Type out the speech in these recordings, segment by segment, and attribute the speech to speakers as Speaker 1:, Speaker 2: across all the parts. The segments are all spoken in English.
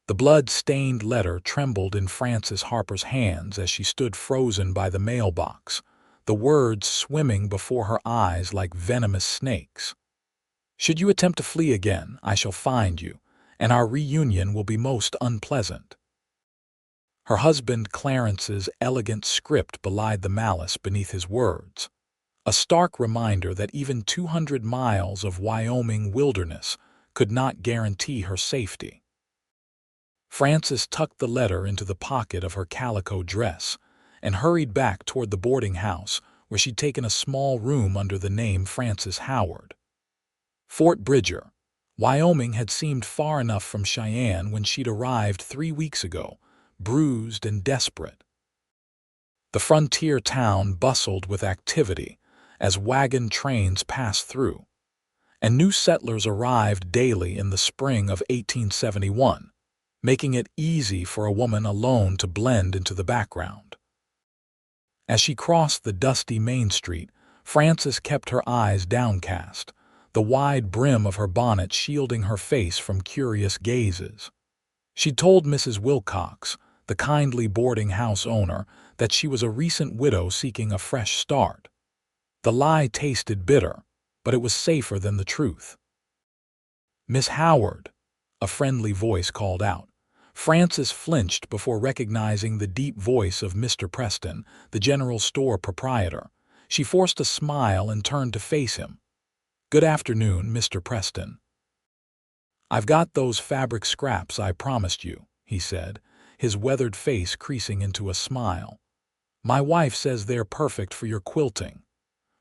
Speaker 1: The blood-stained letter trembled in Frances Harper's hands as she stood frozen by the mailbox, the words swimming before her eyes like venomous snakes. "Should you attempt to flee again, I shall find you, and our reunion will be most unpleasant." Her husband Clarence's elegant script belied the malice beneath his words, a stark reminder that even 200 miles of Wyoming wilderness could not guarantee her safety. Frances tucked the letter into the pocket of her calico dress and hurried back toward the boarding house where she'd taken a small room under the name Frances Howard. Fort Bridger, Wyoming had seemed far enough from Cheyenne when she'd arrived 3 weeks ago, bruised and desperate. The frontier town bustled with activity as wagon trains passed through, and new settlers arrived daily in the spring of 1871, making it easy for a woman alone to blend into the background. As she crossed the dusty Main Street, Frances kept her eyes downcast, the wide brim of her bonnet shielding her face from curious gazes. She told Mrs. Wilcox, the kindly boarding house owner, that she was a recent widow seeking a fresh start. The lie tasted bitter, but it was safer than the truth. "Miss Howard," a friendly voice called out. Frances flinched before recognizing the deep voice of Mr. Preston, the general store proprietor. She forced a smile and turned to face him. "Good afternoon, Mr. Preston." "I've got those fabric scraps I promised you," he said, his weathered face creasing into a smile. "My wife says they're perfect for your quilting."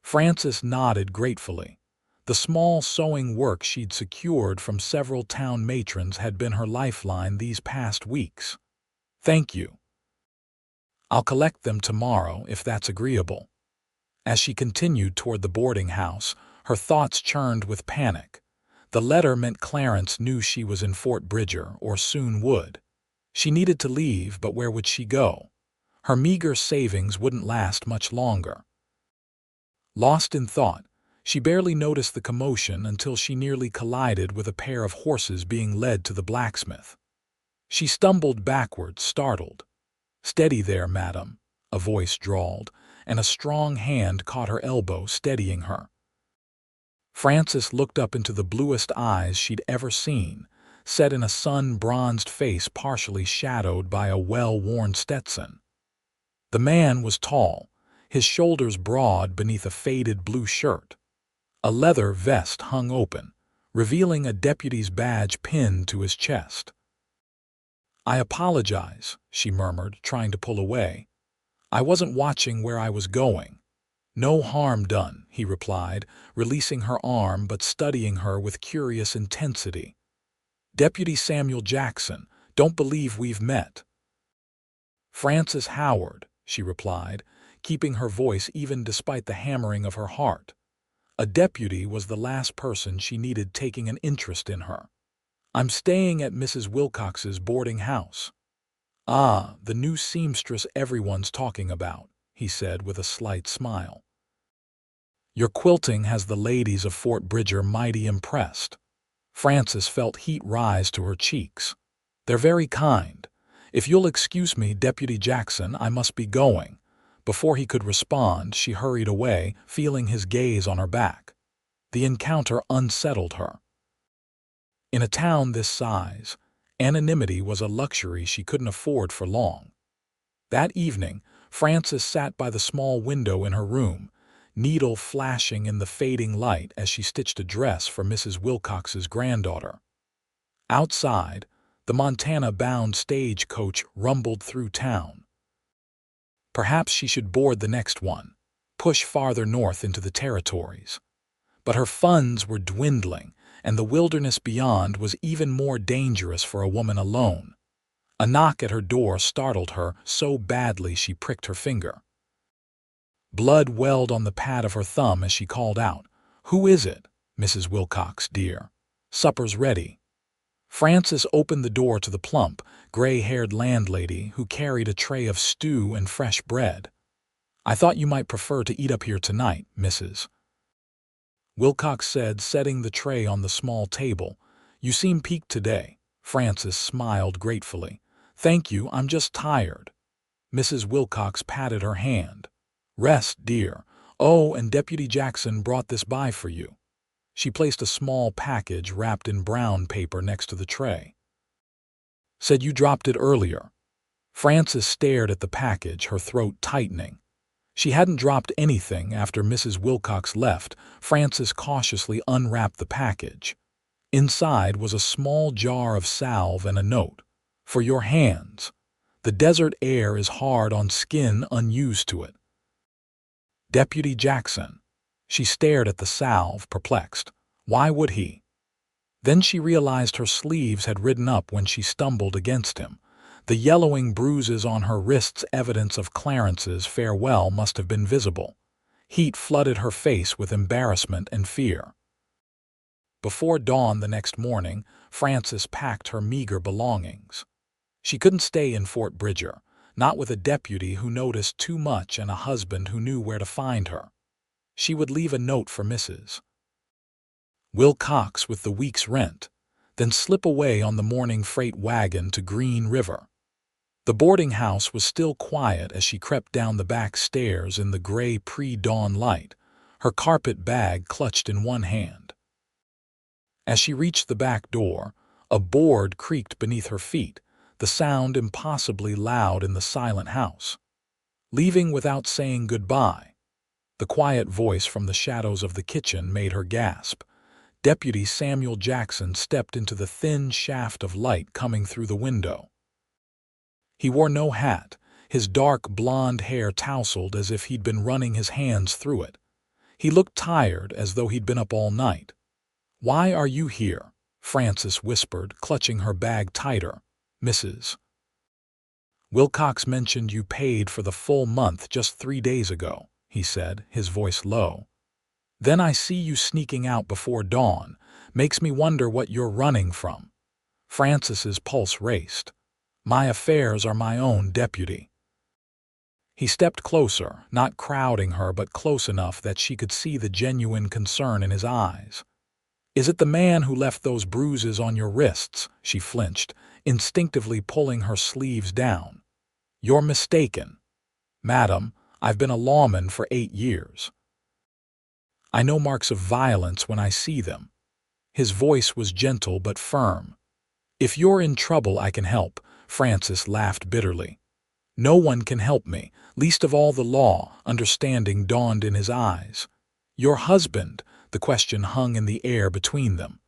Speaker 1: Frances nodded gratefully. The small sewing work she'd secured from several town matrons had been her lifeline these past weeks. "Thank you. I'll collect them tomorrow if that's agreeable." As she continued toward the boarding house, her thoughts churned with panic. The letter meant Clarence knew she was in Fort Bridger, or soon would. She needed to leave, but where would she go? Her meager savings wouldn't last much longer. Lost in thought, she barely noticed the commotion until she nearly collided with a pair of horses being led to the blacksmith. She stumbled backward, startled. "Steady there, madam," a voice drawled, and a strong hand caught her elbow, steadying her. Frances looked up into the bluest eyes she'd ever seen, set in a sun-bronzed face partially shadowed by a well-worn Stetson. The man was tall, his shoulders broad beneath a faded blue shirt. A leather vest hung open, revealing a deputy's badge pinned to his chest. "I apologize," she murmured, trying to pull away. "I wasn't watching where I was going." "No harm done," he replied, releasing her arm but studying her with curious intensity. "Deputy Samuel Jackson, don't believe we've met." "Frances Howard," she replied, keeping her voice even despite the hammering of her heart. A deputy was the last person she needed taking an interest in her. "I'm staying at Mrs. Wilcox's boarding house." "Ah, the new seamstress everyone's talking about," he said with a slight smile. "Your quilting has the ladies of Fort Bridger mighty impressed." Frances felt heat rise to her cheeks. "They're very kind. If you'll excuse me, Deputy Jackson, I must be going." Before he could respond, she hurried away, feeling his gaze on her back. The encounter unsettled her. In a town this size, anonymity was a luxury she couldn't afford for long. That evening, Frances sat by the small window in her room, needle flashing in the fading light as she stitched a dress for Mrs. Wilcox's granddaughter. Outside, the Montana-bound stagecoach rumbled through town. Perhaps she should board the next one, push farther north into the territories. But her funds were dwindling, and the wilderness beyond was even more dangerous for a woman alone. A knock at her door startled her so badly she pricked her finger. Blood welled on the pad of her thumb as she called out, "Who is it, Mrs. Wilcox, dear? Supper's ready." Frances opened the door to the plump, gray-haired landlady who carried a tray of stew and fresh bread. "I thought you might prefer to eat up here tonight, Mrs. Wilcox said, setting the tray on the small table. "You seem piqued today." Frances smiled gratefully. "Thank you, I'm just tired." Mrs. Wilcox patted her hand. "Rest, dear. Oh, and Deputy Jackson brought this by for you." She placed a small package wrapped in brown paper next to the tray. "Said you dropped it earlier." Frances stared at the package, her throat tightening. She hadn't dropped anything after Mrs. Wilcox left. Frances cautiously unwrapped the package. Inside was a small jar of salve and a note. "For your hands. The desert air is hard on skin unused to it. Deputy Jackson." She stared at the salve, perplexed. Why would he? Then she realized her sleeves had ridden up when she stumbled against him. The yellowing bruises on her wrists, evidence of Clarence's farewell, must have been visible. Heat flooded her face with embarrassment and fear. Before dawn the next morning, Frances packed her meager belongings. She couldn't stay in Fort Bridger, not with a deputy who noticed too much and a husband who knew where to find her. She would leave a note for Mrs. Wilcox with the week's rent, then slip away on the morning freight wagon to Green River. The boarding house was still quiet as she crept down the back stairs in the gray pre-dawn light, her carpet bag clutched in one hand. As she reached the back door, a board creaked beneath her feet, the sound impossibly loud in the silent house. Leaving without saying goodbye. The quiet voice from the shadows of the kitchen made her gasp. Deputy Samuel Jackson stepped into the thin shaft of light coming through the window. He wore no hat, his dark blonde hair tousled as if he'd been running his hands through it. He looked tired, as though he'd been up all night. "Why are you here?" Frances whispered, clutching her bag tighter. "Mrs. Wilcox mentioned you paid for the full month just 3 days ago," he said, his voice low. "Then I see you sneaking out before dawn. Makes me wonder what you're running from." Frances's pulse raced. "My affairs are my own, deputy." He stepped closer, not crowding her but close enough that she could see the genuine concern in his eyes. "Is it the man who left those bruises on your wrists?" She flinched, instinctively pulling her sleeves down. "You're mistaken. Madam, I've been a lawman for 8 years. I know marks of violence when I see them." His voice was gentle but firm. "If you're in trouble, I can help." Frances laughed bitterly. "No one can help me, least of all the law." Understanding dawned in his eyes. "Your husband?" The question hung in the air between them.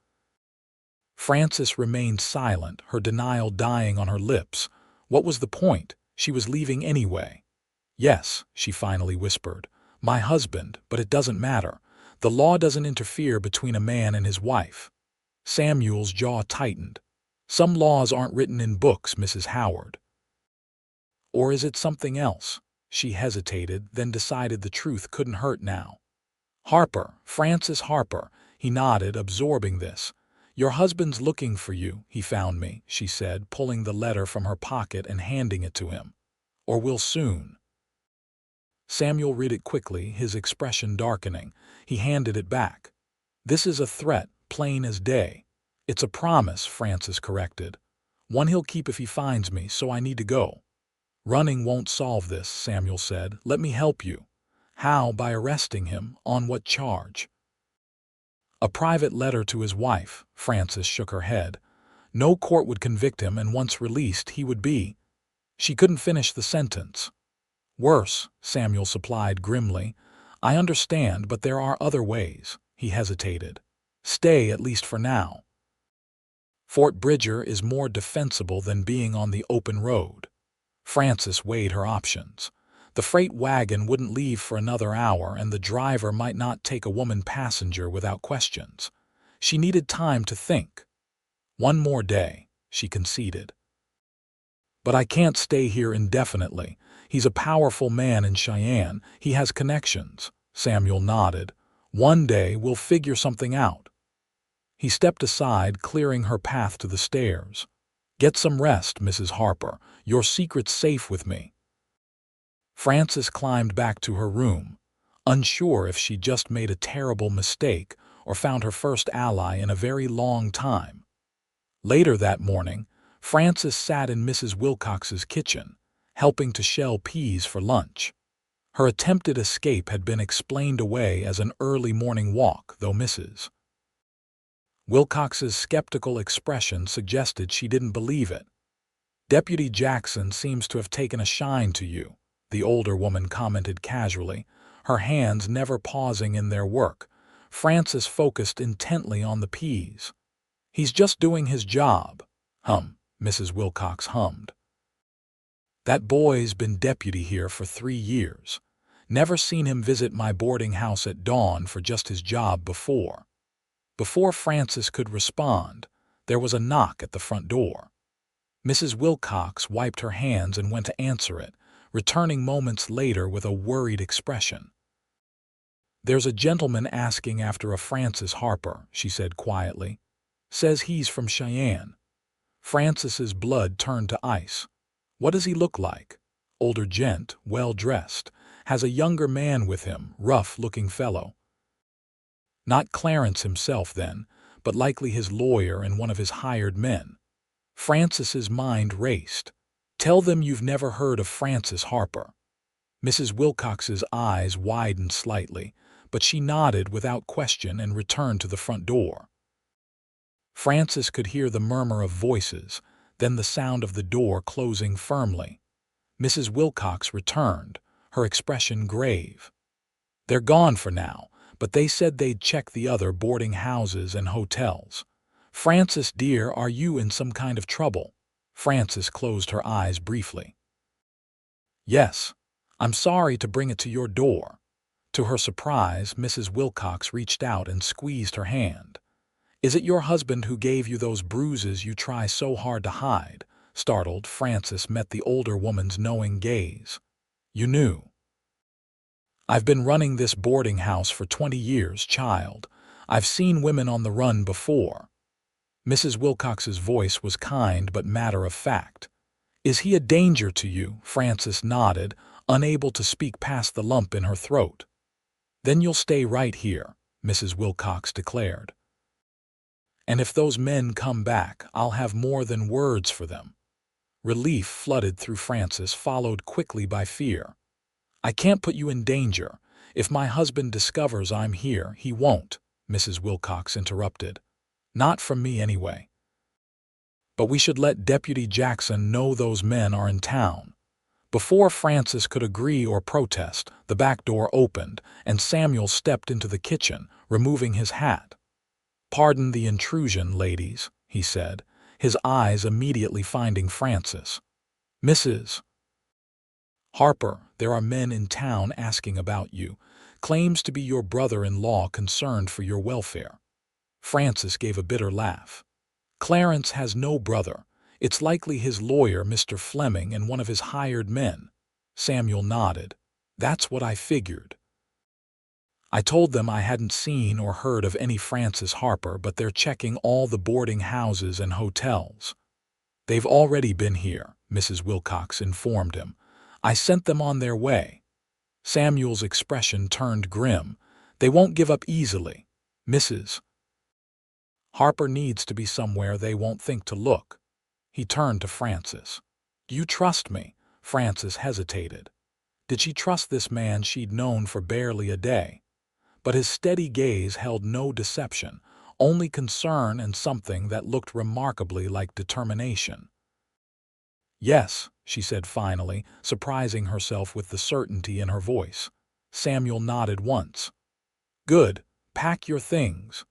Speaker 1: Frances remained silent, her denial dying on her lips. What was the point? She was leaving anyway. "Yes," she finally whispered. "My husband, but it doesn't matter. The law doesn't interfere between a man and his wife." Samuel's jaw tightened. "Some laws aren't written in books, Mrs. Howard." "Or is it something else?" She hesitated, then decided the truth couldn't hurt now. "Harper, Frances Harper." He nodded, absorbing this. "Your husband's looking for you. He found me," she said, pulling the letter from her pocket and handing it to him. "Or will soon." Samuel read it quickly, his expression darkening. He handed it back. "This is a threat, plain as day." "It's a promise," Frances corrected. "One he'll keep if he finds me, so I need to go." "Running won't solve this," Samuel said. "Let me help you." "How? By arresting him? On what charge?" "A private letter to his wife." Frances shook her head. "No court would convict him, and once released, he would be—" She couldn't finish the sentence. "Worse," Samuel supplied grimly. "I understand, but there are other ways." He hesitated. "Stay, at least for now. Fort Bridger is more defensible than being on the open road." Frances weighed her options. The freight wagon wouldn't leave for another hour, and the driver might not take a woman passenger without questions. She needed time to think. "One more day," she conceded. "But I can't stay here indefinitely. He's a powerful man in Cheyenne. He has connections." Samuel nodded. "One day we'll figure something out." He stepped aside, clearing her path to the stairs. "Get some rest, Mrs. Harper. Your secret's safe with me." Frances climbed back to her room, unsure if she just made a terrible mistake or found her first ally in a very long time. Later that morning, Frances sat in Mrs. Wilcox's kitchen, helping to shell peas for lunch. Her attempted escape had been explained away as an early morning walk, though Mrs. Wilcox's skeptical expression suggested she didn't believe it. "Deputy Jackson seems to have taken a shine to you," the older woman commented casually, her hands never pausing in their work. Frances focused intently on the peas. "He's just doing his job." Mrs. Wilcox hummed. "That boy's been deputy here for 3 years. Never seen him visit my boarding house at dawn for just his job before." Before Frances could respond, there was a knock at the front door. Mrs. Wilcox wiped her hands and went to answer it, returning moments later with a worried expression. "There's a gentleman asking after a Francis Harper," she said quietly. "Says he's from Cheyenne." Frances's blood turned to ice. "What does he look like?" "Older gent, well-dressed. Has a younger man with him, rough-looking fellow." Not Clarence himself, then, but likely his lawyer and one of his hired men. Frances's mind raced. "Tell them you've never heard of Francis Harper." Mrs. Wilcox's eyes widened slightly, but she nodded without question and returned to the front door. Frances could hear the murmur of voices, then the sound of the door closing firmly. Mrs. Wilcox returned, her expression grave. "They're gone for now, but they said they'd check the other boarding houses and hotels. Frances, dear, are you in some kind of trouble?" Frances closed her eyes briefly. "Yes. I'm sorry to bring it to your door." To her surprise, Mrs. Wilcox reached out and squeezed her hand. "Is it your husband who gave you those bruises you try so hard to hide?" Startled, Frances met the older woman's knowing gaze. "You knew?" "I've been running this boarding house for 20 years, child. I've seen women on the run before." Mrs. Wilcox's voice was kind but matter-of-fact. "Is he a danger to you?" Frances nodded, unable to speak past the lump in her throat. "Then you'll stay right here," Mrs. Wilcox declared. "And if those men come back, I'll have more than words for them." Relief flooded through Frances, followed quickly by fear. "I can't put you in danger. If my husband discovers I'm here, he won't," Mrs. Wilcox interrupted. "Not from me, anyway. But we should let Deputy Jackson know those men are in town." Before Frances could agree or protest, the back door opened, and Samuel stepped into the kitchen, removing his hat. "Pardon the intrusion, ladies," he said, his eyes immediately finding Frances. "Mrs. Harper, there are men in town asking about you. Claims to be your brother-in-law concerned for your welfare." Frances gave a bitter laugh. "Clarence has no brother. It's likely his lawyer, Mr. Fleming, and one of his hired men." Samuel nodded. "That's what I figured. I told them I hadn't seen or heard of any Francis Harper, but they're checking all the boarding houses and hotels." "They've already been here," Mrs. Wilcox informed him. "I sent them on their way." Samuel's expression turned grim. "They won't give up easily. Mrs. Harper needs to be somewhere they won't think to look." He turned to Frances. "Do you trust me?" Frances hesitated. Did she trust this man she'd known for barely a day? But his steady gaze held no deception, only concern and something that looked remarkably like determination. "Yes," she said finally, surprising herself with the certainty in her voice. Samuel nodded once. "Good. Pack your things.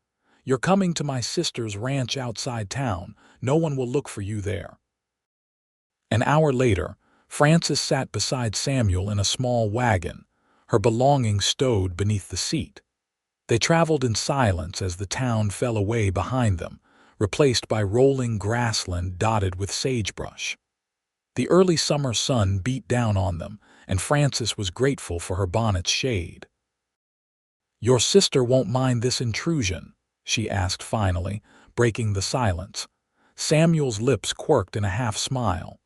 Speaker 1: You're coming to my sister's ranch outside town. No one will look for you there." An hour later, Frances sat beside Samuel in a small wagon, her belongings stowed beneath the seat. They traveled in silence as the town fell away behind them, replaced by rolling grassland dotted with sagebrush. The early summer sun beat down on them, and Frances was grateful for her bonnet's shade. "Your sister won't mind this intrusion?" she asked finally, breaking the silence. Samuel's lips quirked in a half-smile.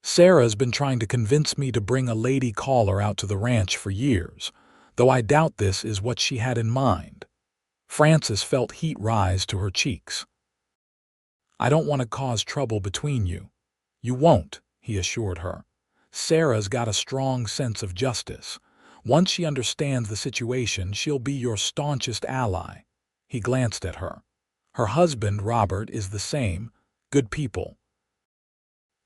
Speaker 1: "Sarah's been trying to convince me to bring a lady caller out to the ranch for years, though I doubt this is what she had in mind." Frances felt heat rise to her cheeks. I don't want to cause trouble between you." "You won't," he assured her. "Sarah's got a strong sense of justice. Once she understands the situation, she'll be your staunchest ally." He glanced at her. "Her husband, Robert, is the same. Good people."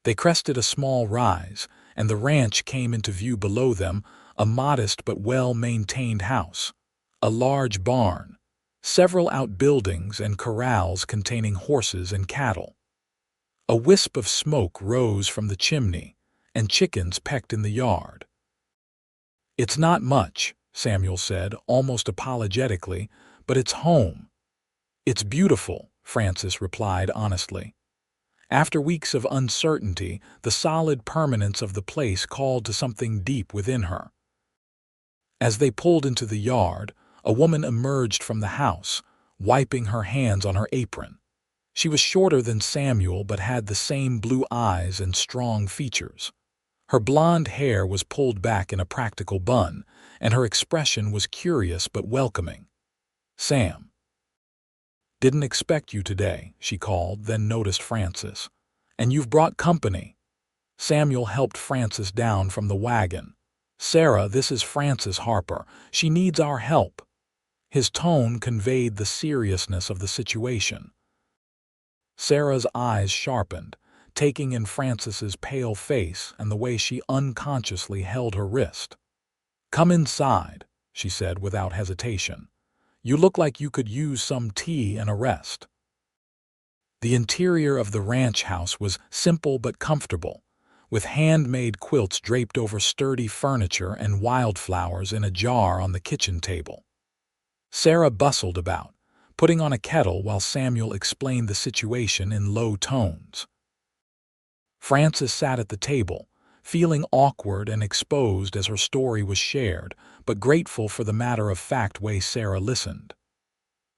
Speaker 1: They crested a small rise, and the ranch came into view below them, a modest but well-maintained house, a large barn, several outbuildings and corrals containing horses and cattle. A wisp of smoke rose from the chimney, and chickens pecked in the yard. "It's not much," Samuel said, almost apologetically, "but it's home." "It's beautiful," Frances replied honestly. After weeks of uncertainty, the solid permanence of the place called to something deep within her. As they pulled into the yard, a woman emerged from the house, wiping her hands on her apron. She was shorter than Samuel but had the same blue eyes and strong features. Her blonde hair was pulled back in a practical bun, and her expression was curious but welcoming. "Sam." "Didn't expect you today," she called, then noticed Frances. "And you've brought company." Samuel helped Frances down from the wagon. "Sarah, this is Frances Harper. She needs our help." His tone conveyed the seriousness of the situation. Sarah's eyes sharpened, taking in Frances's pale face and the way she unconsciously held her wrist. "Come inside," she said without hesitation. "You look like you could use some tea and a rest." The interior of the ranch house was simple but comfortable, with handmade quilts draped over sturdy furniture and wildflowers in a jar on the kitchen table. Sarah bustled about, putting on a kettle while Samuel explained the situation in low tones. Frances sat at the table, feeling awkward and exposed as her story was shared, but grateful for the matter-of-fact way Sarah listened.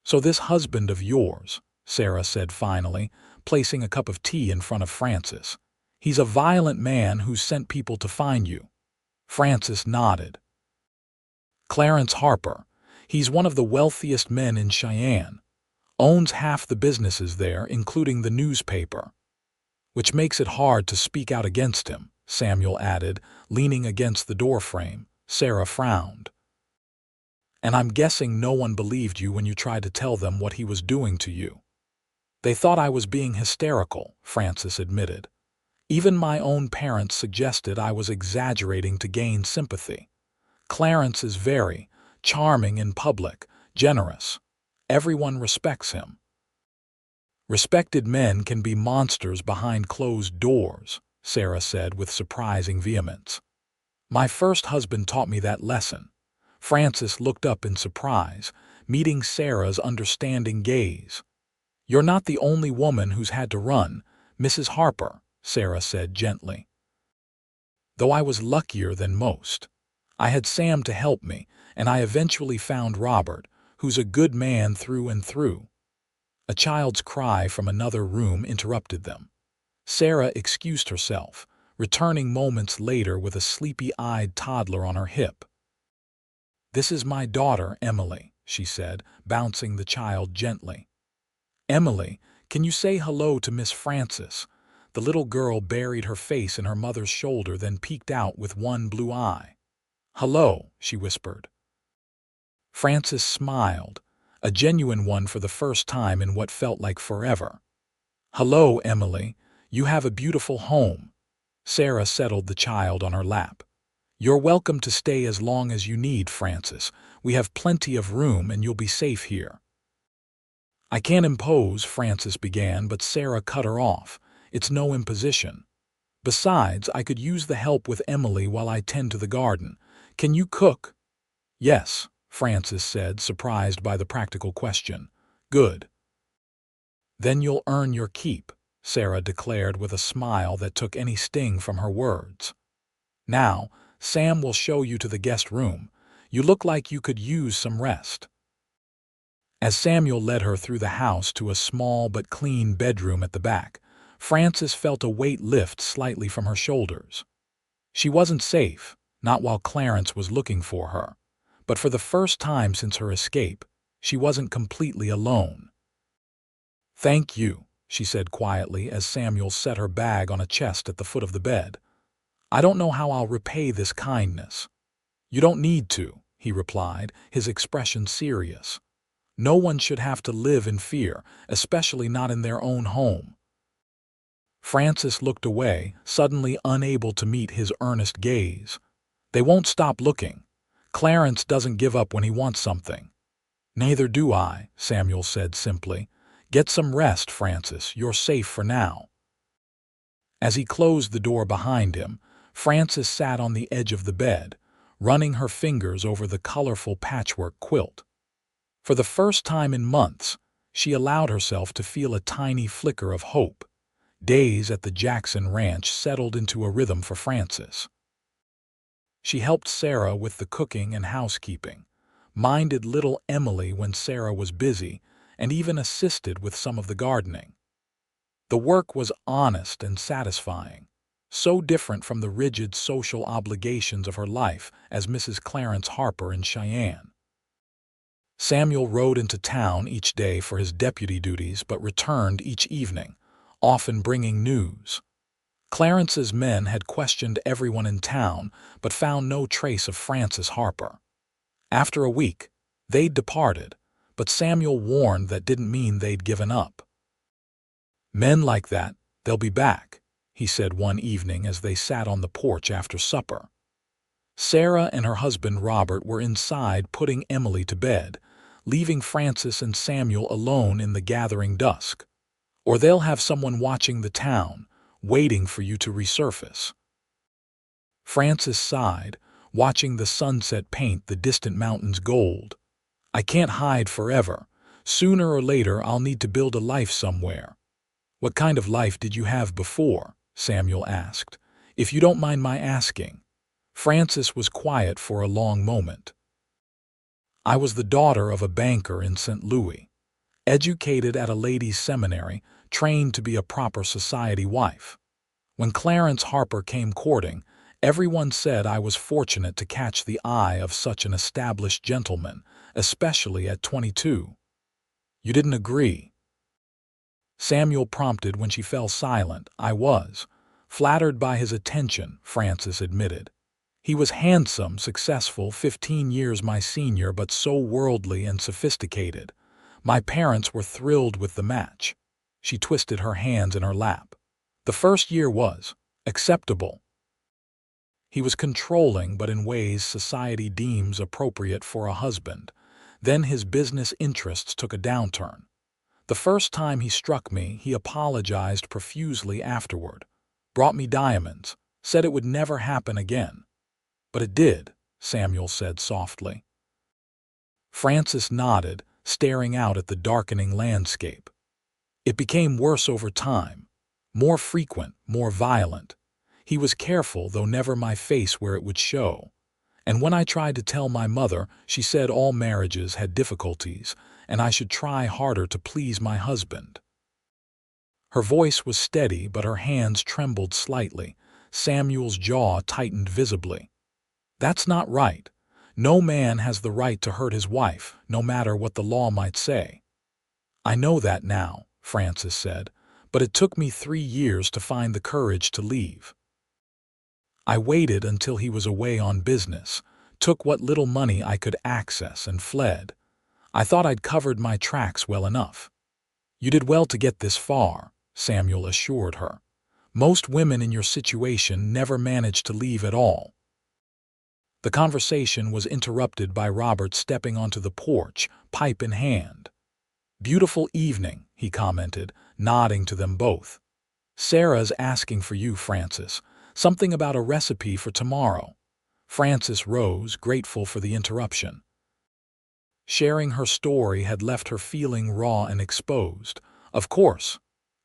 Speaker 1: "So this husband of yours," Sarah said finally, placing a cup of tea in front of Frances. "He's a violent man who's sent people to find you." Frances nodded. "Clarence Harper. He's one of the wealthiest men in Cheyenne. Owns half the businesses there, including the newspaper." "Which makes it hard to speak out against him," Samuel added, leaning against the doorframe. Sarah frowned. "And I'm guessing no one believed you when you tried to tell them what he was doing to you." "They thought I was being hysterical," Frances admitted. "Even my own parents suggested I was exaggerating to gain sympathy. Clarence is very charming in public, generous. Everyone respects him." "Respected men can be monsters behind closed doors," Sarah said with surprising vehemence. "My first husband taught me that lesson." Frances looked up in surprise, meeting Sarah's understanding gaze. "You're not the only woman who's had to run, Mrs. Harper," Sarah said gently. "Though I was luckier than most. I had Sam to help me, and I eventually found Robert, who's a good man through and through." A child's cry from another room interrupted them. Sarah excused herself, returning moments later with a sleepy-eyed toddler on her hip. "This is my daughter, Emily," she said, bouncing the child gently. "Emily, can you say hello to Miss Frances?" The little girl buried her face in her mother's shoulder, then peeked out with one blue eye. "Hello," she whispered. Frances smiled, a genuine one for the first time in what felt like forever. "Hello, Emily. You have a beautiful home." Sarah settled the child on her lap. "You're welcome to stay as long as you need, Frances. We have plenty of room and you'll be safe here." "I can't impose," Frances began, but Sarah cut her off. "It's no imposition. Besides, I could use the help with Emily while I tend to the garden. Can you cook?" "Yes," Frances said, surprised by the practical question. "Good." "Then you'll earn your keep," Sarah declared with a smile that took any sting from her words. "Now, Sam will show you to the guest room. You look like you could use some rest." As Samuel led her through the house to a small but clean bedroom at the back, Frances felt a weight lift slightly from her shoulders. She wasn't safe, not while Clarence was looking for her, but for the first time since her escape, she wasn't completely alone. "Thank you," she said quietly as Samuel set her bag on a chest at the foot of the bed. "I don't know how I'll repay this kindness." "You don't need to," he replied, his expression serious. "No one should have to live in fear, especially not in their own home." Francis looked away, suddenly unable to meet his earnest gaze. "They won't stop looking. Clarence doesn't give up when he wants something." "Neither do I," Samuel said simply. "Get some rest, Francis. You're safe for now." As he closed the door behind him, Francis sat on the edge of the bed, running her fingers over the colorful patchwork quilt. For the first time in months, she allowed herself to feel a tiny flicker of hope. Days at the Jackson Ranch settled into a rhythm for Francis. She helped Sarah with the cooking and housekeeping, minded little Emily when Sarah was busy, and even assisted with some of the gardening. The work was honest and satisfying, so different from the rigid social obligations of her life as Mrs. Clarence Harper in Cheyenne. Samuel rode into town each day for his deputy duties but returned each evening, often bringing news. Clarence's men had questioned everyone in town but found no trace of Francis Harper. After a week, they'd departed, but Samuel warned that didn't mean they'd given up. "Men like that, they'll be back," he said one evening as they sat on the porch after supper. Sarah and her husband Robert were inside putting Emily to bed, leaving Francis and Samuel alone in the gathering dusk. "Or they'll have someone watching the town, waiting for you to resurface." Francis sighed, watching the sunset paint the distant mountains gold. "I can't hide forever. Sooner or later I'll need to build a life somewhere." "What kind of life did you have before?" Samuel asked. "If you don't mind my asking." Francis was quiet for a long moment. "I was the daughter of a banker in St. Louis, educated at a ladies' seminary, trained to be a proper society wife. When Clarence Harper came courting, everyone said I was fortunate to catch the eye of such an established gentleman, especially at 22. You didn't agree?" Samuel prompted when she fell silent. "I was flattered by his attention," Francis admitted. "He was handsome, successful, 15 years my senior, but so worldly and sophisticated. My parents were thrilled with the match." She twisted her hands in her lap. "The first year was acceptable. He was controlling, but in ways society deems appropriate for a husband. Then his business interests took a downturn. The first time he struck me, he apologized profusely afterward, brought me diamonds, said it would never happen again." "But it did," Samuel said softly. Francis nodded, staring out at the darkening landscape. "It became worse over time, more frequent, more violent. He was careful, though never my face where it would show. And when I tried to tell my mother, she said all marriages had difficulties, and I should try harder to please my husband." Her voice was steady, but her hands trembled slightly. Samuel's jaw tightened visibly. "That's not right. No man has the right to hurt his wife, no matter what the law might say." "I know that now," Francis said, "but it took me 3 years to find the courage to leave. I waited until he was away on business, took what little money I could access, and fled. I thought I'd covered my tracks well enough." "You did well to get this far," Samuel assured her. "Most women in your situation never manage to leave at all." The conversation was interrupted by Robert stepping onto the porch, pipe in hand. "Beautiful evening," he commented, nodding to them both. "Sarah's asking for you, Francis. Something about a recipe for tomorrow." Francis rose, grateful for the interruption. Sharing her story had left her feeling raw and exposed. "Of course.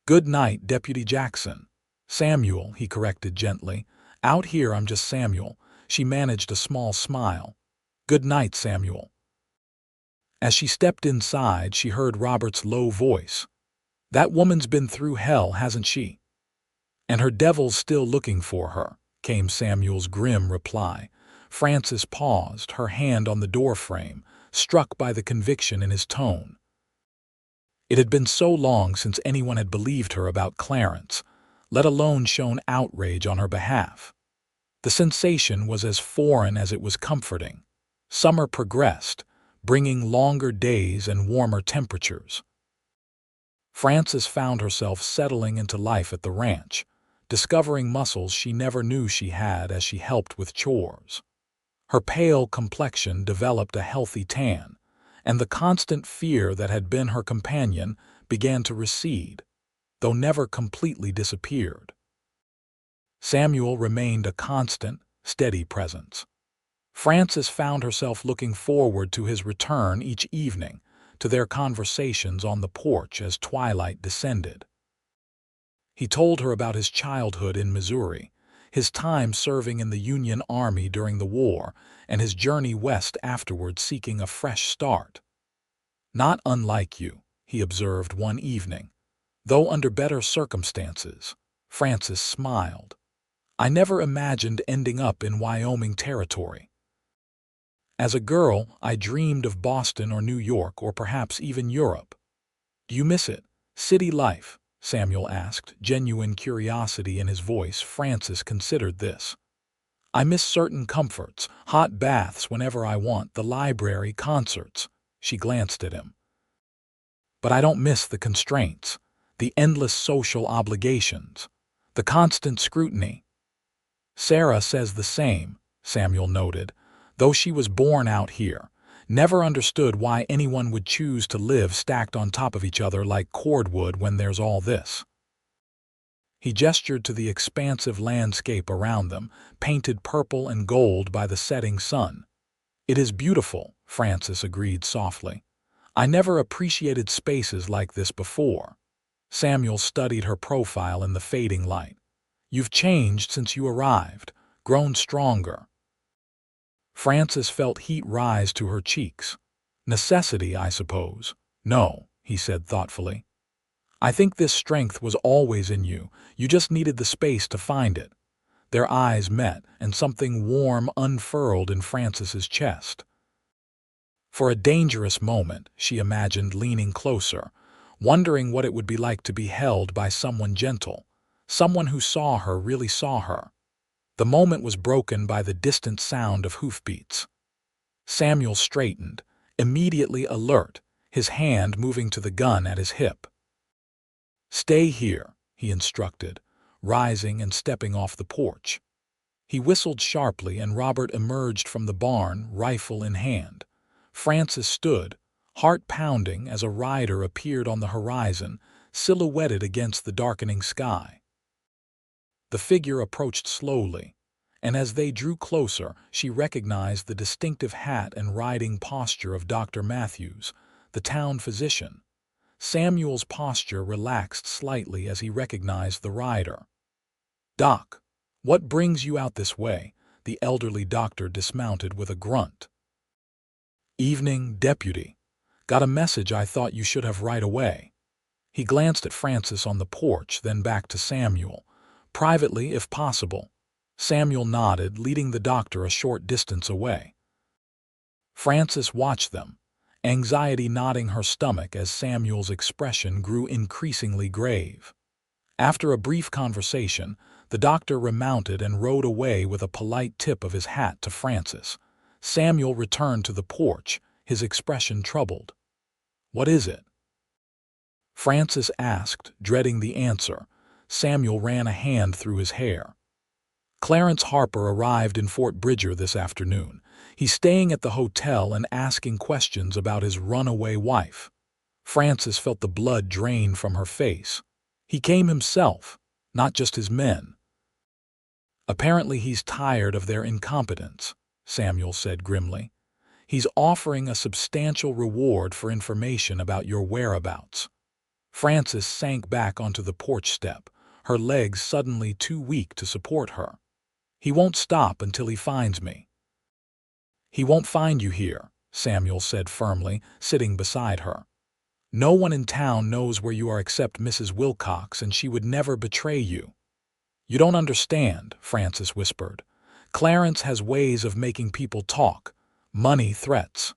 Speaker 1: Good night, Deputy Jackson." "Samuel," he corrected gently. "Out here I'm just Samuel." She managed a small smile. "Good night, Samuel." As she stepped inside, she heard Robert's low voice. "That woman's been through hell, hasn't she?" "And her devil's still looking for her," came Samuel's grim reply. Francis paused, her hand on the doorframe, struck by the conviction in his tone. It had been so long since anyone had believed her about Clarence, let alone shown outrage on her behalf. The sensation was as foreign as it was comforting. Summer progressed, bringing longer days and warmer temperatures. Frances found herself settling into life at the ranch, discovering muscles she never knew she had as she helped with chores. Her pale complexion developed a healthy tan, and the constant fear that had been her companion began to recede, though never completely disappeared. Samuel remained a constant, steady presence. Frances found herself looking forward to his return each evening, to their conversations on the porch as twilight descended. He told her about his childhood in Missouri, his time serving in the Union Army during the war, and his journey west afterward seeking a fresh start. "Not unlike you," he observed one evening. "Though under better circumstances." Frances smiled. "I never imagined ending up in Wyoming territory. As a girl, I dreamed of Boston or New York or perhaps even Europe." "Do you miss it? City life?" Samuel asked, genuine curiosity in his voice. Frances considered this. "I miss certain comforts, hot baths whenever I want, the library, concerts." She glanced at him. "But I don't miss the constraints, the endless social obligations, the constant scrutiny." "Sarah says the same," Samuel noted, "though she was born out here. Never understood why anyone would choose to live stacked on top of each other like cordwood when there's all this." He gestured to the expansive landscape around them, painted purple and gold by the setting sun. "It is beautiful," Frances agreed softly. "I never appreciated spaces like this before." Samuel studied her profile in the fading light. "You've changed since you arrived, grown stronger." Frances felt heat rise to her cheeks. "Necessity, I suppose." "No," he said thoughtfully. "I think this strength was always in you. You just needed the space to find it." Their eyes met, and something warm unfurled in Frances's chest. For a dangerous moment, she imagined leaning closer, wondering what it would be like to be held by someone gentle, someone who saw her, really saw her. The moment was broken by the distant sound of hoofbeats. Samuel straightened, immediately alert, his hand moving to the gun at his hip. "Stay here," he instructed, rising and stepping off the porch. He whistled sharply and Robert emerged from the barn, rifle in hand. Frances stood, heart pounding, as a rider appeared on the horizon, silhouetted against the darkening sky. The figure approached slowly, and as they drew closer, she recognized the distinctive hat and riding posture of Dr. Matthews, the town physician. Samuel's posture relaxed slightly as he recognized the rider. "Doc, what brings you out this way?" The elderly doctor dismounted with a grunt. "Evening, deputy. Got a message I thought you should have right away." He glanced at Frances on the porch, then back to Samuel. "Privately, if possible." Samuel nodded, leading the doctor a short distance away. Frances watched them, anxiety knotting her stomach as Samuel's expression grew increasingly grave. After a brief conversation, the doctor remounted and rode away with a polite tip of his hat to Frances. Samuel returned to the porch, his expression troubled. "What is it?" Frances asked, dreading the answer. Samuel ran a hand through his hair. "Clarence Harper arrived in Fort Bridger this afternoon. He's staying at the hotel and asking questions about his runaway wife." Frances felt the blood drain from her face. "He came himself, not just his men." "Apparently he's tired of their incompetence," Samuel said grimly. "He's offering a substantial reward for information about your whereabouts." Frances sank back onto the porch step, her legs suddenly too weak to support her. "He won't stop until he finds me." "He won't find you here," Samuel said firmly, sitting beside her. "No one in town knows where you are except Mrs. Wilcox, and she would never betray you." "You don't understand," Frances whispered. "Clarence has ways of making people talk. Money, threats."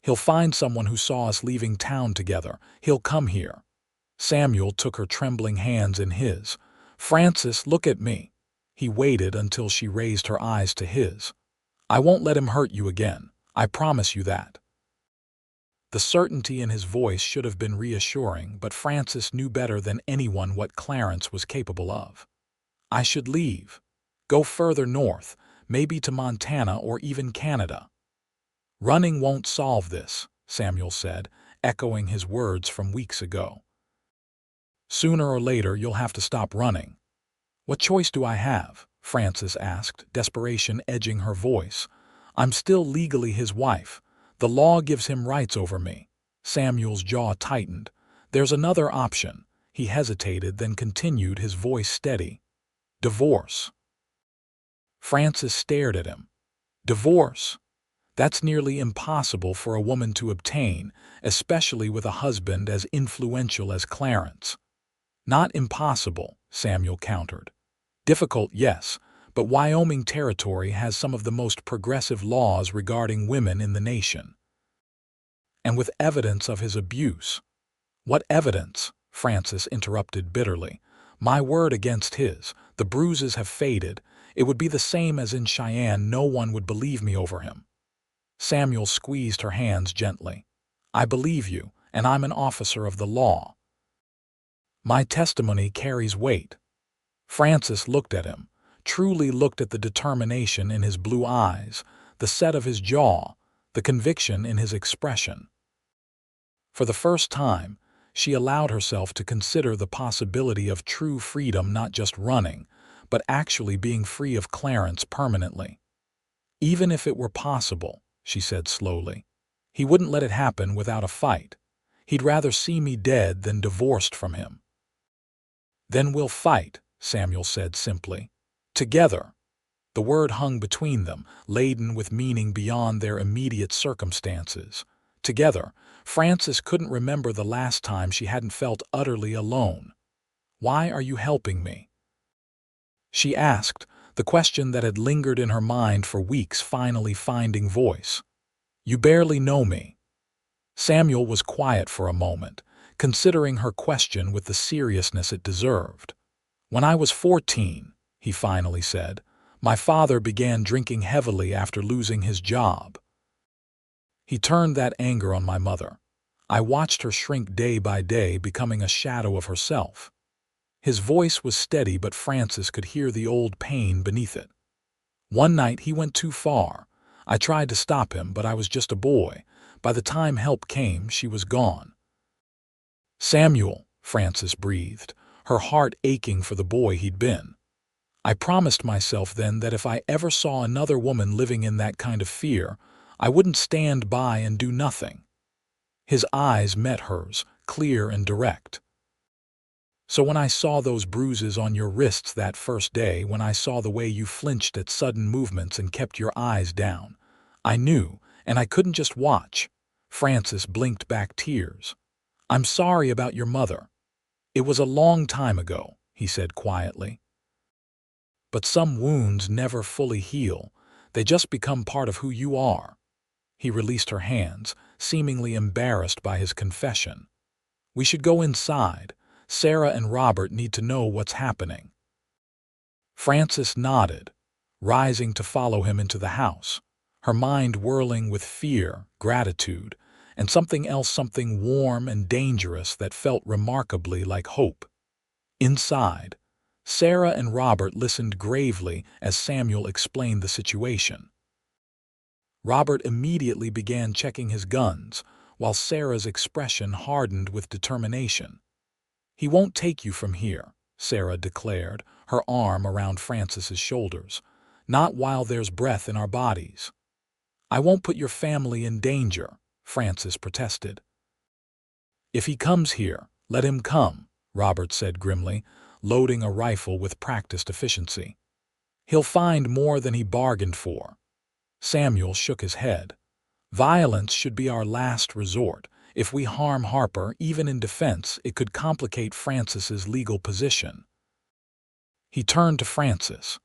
Speaker 1: He'll find someone who saw us leaving town together. He'll come here." Samuel took her trembling hands in his. "Frances, look at me." He waited until she raised her eyes to his. "I won't let him hurt you again. I promise you that." The certainty in his voice should have been reassuring, but Frances knew better than anyone what Clarence was capable of. "I should leave. Go further north, maybe to Montana or even Canada." "Running won't solve this," Samuel said, echoing his words from weeks ago. "Sooner or later you'll have to stop running." "What choice do I have?" Frances asked, desperation edging her voice. "I'm still legally his wife. The law gives him rights over me." Samuel's jaw tightened. "There's another option." He hesitated, then continued, his voice steady. "Divorce." Frances stared at him. "Divorce? That's nearly impossible for a woman to obtain, especially with a husband as influential as Clarence." "Not impossible," Samuel countered. "Difficult, yes, but Wyoming territory has some of the most progressive laws regarding women in the nation. And with evidence of his abuse." "What evidence?" Frances interrupted bitterly. "My word against his. The bruises have faded. It would be the same as in Cheyenne. No one would believe me over him." Samuel squeezed her hands gently. "I believe you, and I'm an officer of the law. My testimony carries weight." Frances looked at him, truly looked at the determination in his blue eyes, the set of his jaw, the conviction in his expression. For the first time, she allowed herself to consider the possibility of true freedom, not just running, but actually being free of Clarence permanently. "Even if it were possible," she said slowly, "he wouldn't let it happen without a fight. He'd rather see me dead than divorced from him." "Then we'll fight," Samuel said simply. "Together." The word hung between them, laden with meaning beyond their immediate circumstances. Together. Frances couldn't remember the last time she hadn't felt utterly alone. "Why are you helping me?" she asked, the question that had lingered in her mind for weeks finally finding voice. "You barely know me." Samuel was quiet for a moment, considering her question with the seriousness it deserved. "When I was 14, he finally said, "my father began drinking heavily after losing his job. He turned that anger on my mother. I watched her shrink day by day, becoming a shadow of herself." His voice was steady, but Frances could hear the old pain beneath it. "One night he went too far. I tried to stop him, but I was just a boy. By the time help came, she was gone." "Samuel," Frances breathed, her heart aching for the boy he'd been. "I promised myself then that if I ever saw another woman living in that kind of fear, I wouldn't stand by and do nothing." His eyes met hers, clear and direct. "So when I saw those bruises on your wrists that first day, when I saw the way you flinched at sudden movements and kept your eyes down, I knew, and I couldn't just watch." Frances blinked back tears. "I'm sorry about your mother. It was a long time ago," he said quietly. "But some wounds never fully heal. They just become part of who you are." He released her hands, seemingly embarrassed by his confession. "We should go inside. Sarah and Robert need to know what's happening." Frances nodded, rising to follow him into the house, her mind whirling with fear, gratitude, and something else, something warm and dangerous that felt remarkably like hope. Inside, Sarah and Robert listened gravely as Samuel explained the situation. Robert immediately began checking his guns, while Sarah's expression hardened with determination. "He won't take you from here," Sarah declared, her arm around Frances's shoulders. "Not while there's breath in our bodies." "I won't put your family in danger," Frances protested. "If he comes here, let him come," Robert said grimly, loading a rifle with practiced efficiency. "He'll find more than he bargained for." Samuel shook his head. "Violence should be our last resort. If we harm Harper, even in defense, it could complicate Frances's legal position." He turned to Frances.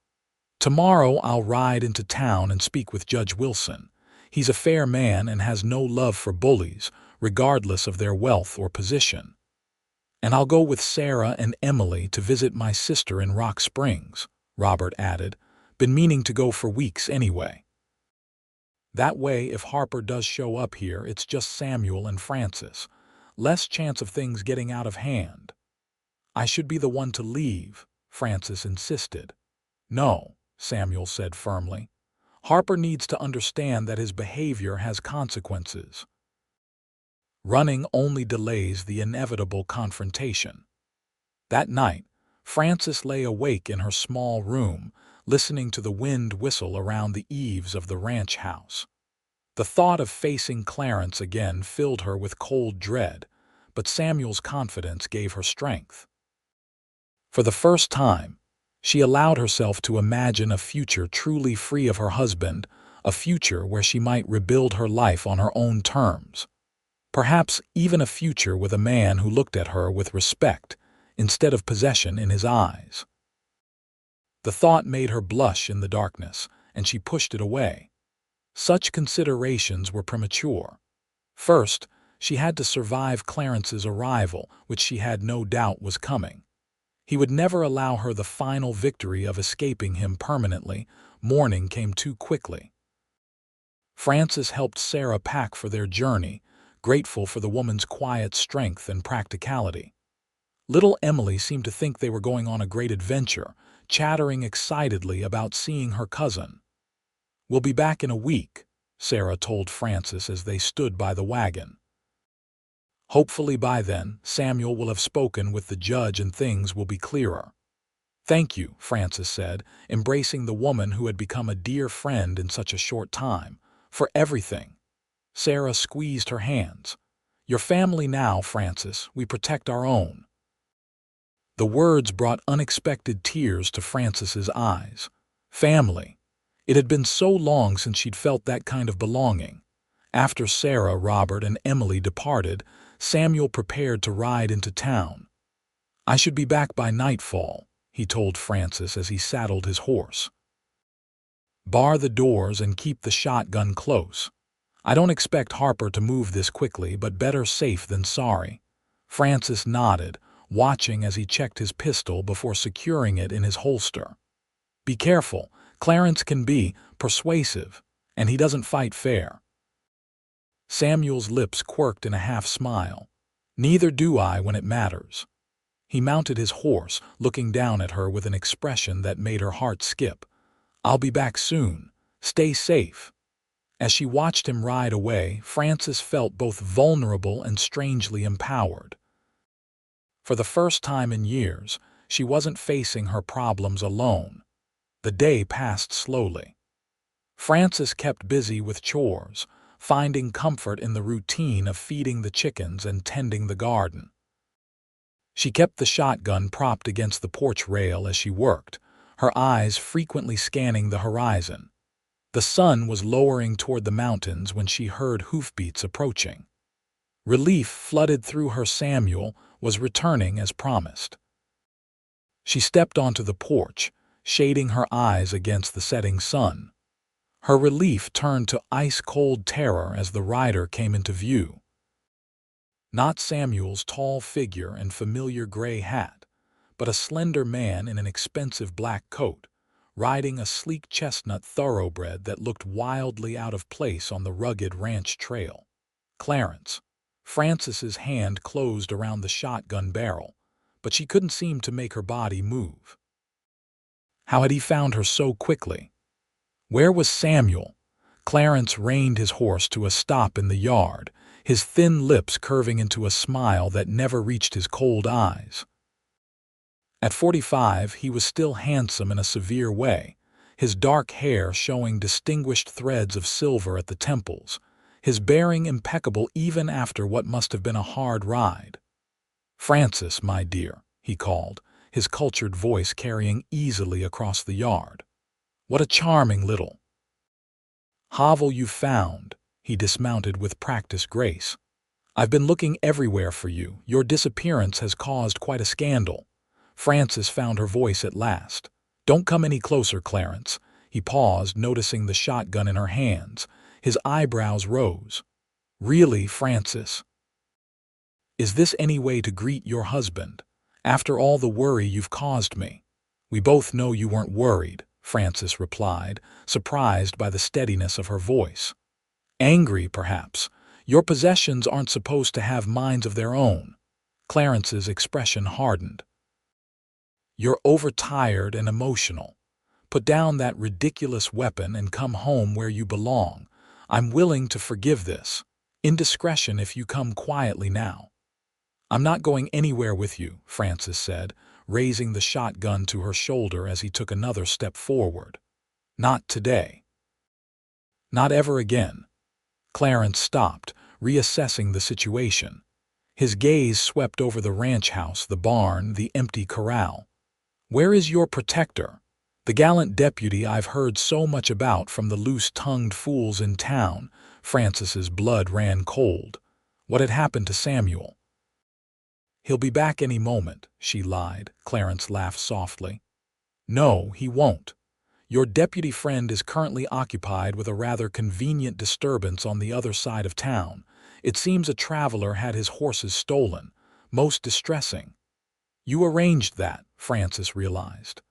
Speaker 1: "Tomorrow I'll ride into town and speak with Judge Wilson. He's a fair man and has no love for bullies, regardless of their wealth or position. And I'll go with Sarah and Emily to visit my sister in Rock Springs, Robert added. Been meaning to go for weeks anyway. That way, if Harper does show up here, it's just Samuel and Francis. Less chance of things getting out of hand. I should be the one to leave, Francis insisted. No, Samuel said firmly. Harper needs to understand that his behavior has consequences. Running only delays the inevitable confrontation. That night, Frances lay awake in her small room, listening to the wind whistle around the eaves of the ranch house. The thought of facing Clarence again filled her with cold dread, but Samuel's confidence gave her strength. For the first time, she allowed herself to imagine a future truly free of her husband, a future where she might rebuild her life on her own terms. Perhaps even a future with a man who looked at her with respect instead of possession in his eyes. The thought made her blush in the darkness, and she pushed it away. Such considerations were premature. First, she had to survive Clarence's arrival, which she had no doubt was coming. He would never allow her the final victory of escaping him permanently. Morning came too quickly. Frances helped Sarah pack for their journey, grateful for the woman's quiet strength and practicality. Little Emily seemed to think they were going on a great adventure, chattering excitedly about seeing her cousin. We'll be back in a week, Sarah told Frances as they stood by the wagon. Hopefully by then, Samuel will have spoken with the judge and things will be clearer. Thank you, Frances said, embracing the woman who had become a dear friend in such a short time, for everything. Sarah squeezed her hands. Your family now, Frances, we protect our own. The words brought unexpected tears to Frances's eyes. Family. It had been so long since she'd felt that kind of belonging. After Sarah, Robert, and Emily departed, Samuel prepared to ride into town. I should be back by nightfall, he told Frances as he saddled his horse. Bar the doors and keep the shotgun close. I don't expect Harper to move this quickly, but better safe than sorry. Frances nodded, watching as he checked his pistol before securing it in his holster. Be careful, Clarence can be persuasive, and he doesn't fight fair. Samuel's lips quirked in a half-smile. Neither do I when it matters. He mounted his horse, looking down at her with an expression that made her heart skip. I'll be back soon. Stay safe. As she watched him ride away, Frances felt both vulnerable and strangely empowered. For the first time in years, she wasn't facing her problems alone. The day passed slowly. Frances kept busy with chores, finding comfort in the routine of feeding the chickens and tending the garden. She kept the shotgun propped against the porch rail as she worked, her eyes frequently scanning the horizon. The sun was lowering toward the mountains when she heard hoofbeats approaching. Relief flooded through her. Samuel was returning as promised. She stepped onto the porch, shading her eyes against the setting sun. Her relief turned to ice-cold terror as the rider came into view. Not Samuel's tall figure and familiar gray hat, but a slender man in an expensive black coat, riding a sleek chestnut thoroughbred that looked wildly out of place on the rugged ranch trail. Clarence. Frances's hand closed around the shotgun barrel, but she couldn't seem to make her body move. How had he found her so quickly? Where was Samuel? Clarence reined his horse to a stop in the yard, his thin lips curving into a smile that never reached his cold eyes. At 45, he was still handsome in a severe way, his dark hair showing distinguished threads of silver at the temples, his bearing impeccable even after what must have been a hard ride. Frances, my dear, he called, his cultured voice carrying easily across the yard. What a charming little hovel you found, he dismounted with practiced grace. I've been looking everywhere for you. Your disappearance has caused quite a scandal. Frances found her voice at last. Don't come any closer, Clarence. He paused, noticing the shotgun in her hands, His eyebrows rose. Really, Francis? Is this any way to greet your husband? After all the worry you've caused me? We both know you weren't worried, Francis replied, surprised by the steadiness of her voice. Angry, perhaps. Your possessions aren't supposed to have minds of their own. Clarence's expression hardened. You're overtired and emotional. Put down that ridiculous weapon and come home where you belong. I'm willing to forgive this. Indiscretion if you come quietly now. I'm not going anywhere with you, Francis said, raising the shotgun to her shoulder as he took another step forward. Not today. Not ever again. Clarence stopped, reassessing the situation. His gaze swept over the ranch house, the barn, the empty corral. Where is your protector? The gallant deputy I've heard so much about from the loose-tongued fools in town. Francis's blood ran cold. What had happened to Samuel? He'll be back any moment, she lied. Clarence laughed softly. No, he won't. Your deputy friend is currently occupied with a rather convenient disturbance on the other side of town. It seems a traveler had his horses stolen. Most distressing. You arranged that, Francis realized.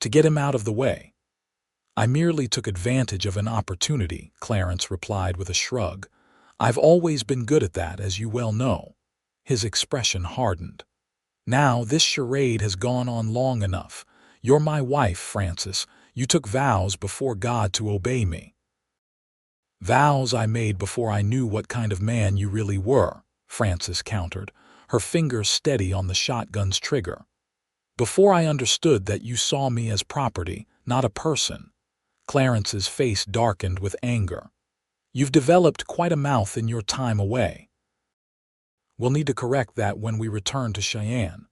Speaker 1: To get him out of the way. I merely took advantage of an opportunity, Clarence replied with a shrug. I've always been good at that, as you well know. His expression hardened. Now this charade has gone on long enough. You're my wife, Francis. You took vows before God to obey me. Vows I made before I knew what kind of man you really were, Francis countered, her fingers steady on the shotgun's trigger. Before I understood that you saw me as property, not a person. Clarence's face darkened with anger. You've developed quite a mouth in your time away. We'll need to correct that when we return to Cheyenne.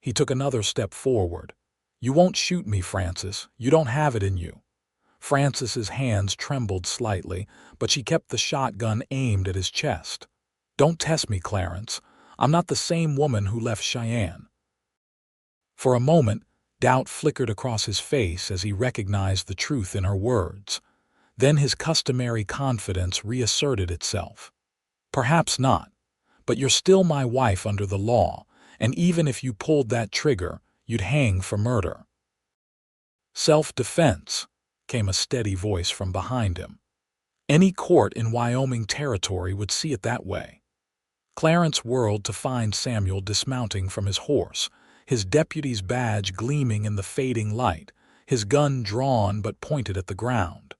Speaker 1: He took another step forward. You won't shoot me, Francis. You don't have it in you. Francis's hands trembled slightly, but she kept the shotgun aimed at his chest. Don't test me, Clarence. I'm not the same woman who left Cheyenne. For a moment, doubt flickered across his face as he recognized the truth in her words. Then his customary confidence reasserted itself. Perhaps not. But you're still my wife under the law, and even if you pulled that trigger, you'd hang for murder. Self-defense, came a steady voice from behind him. Any court in Wyoming territory would see it that way. Clarence whirled to find Samuel dismounting from his horse, his deputy's badge gleaming in the fading light, his gun drawn but pointed at the ground.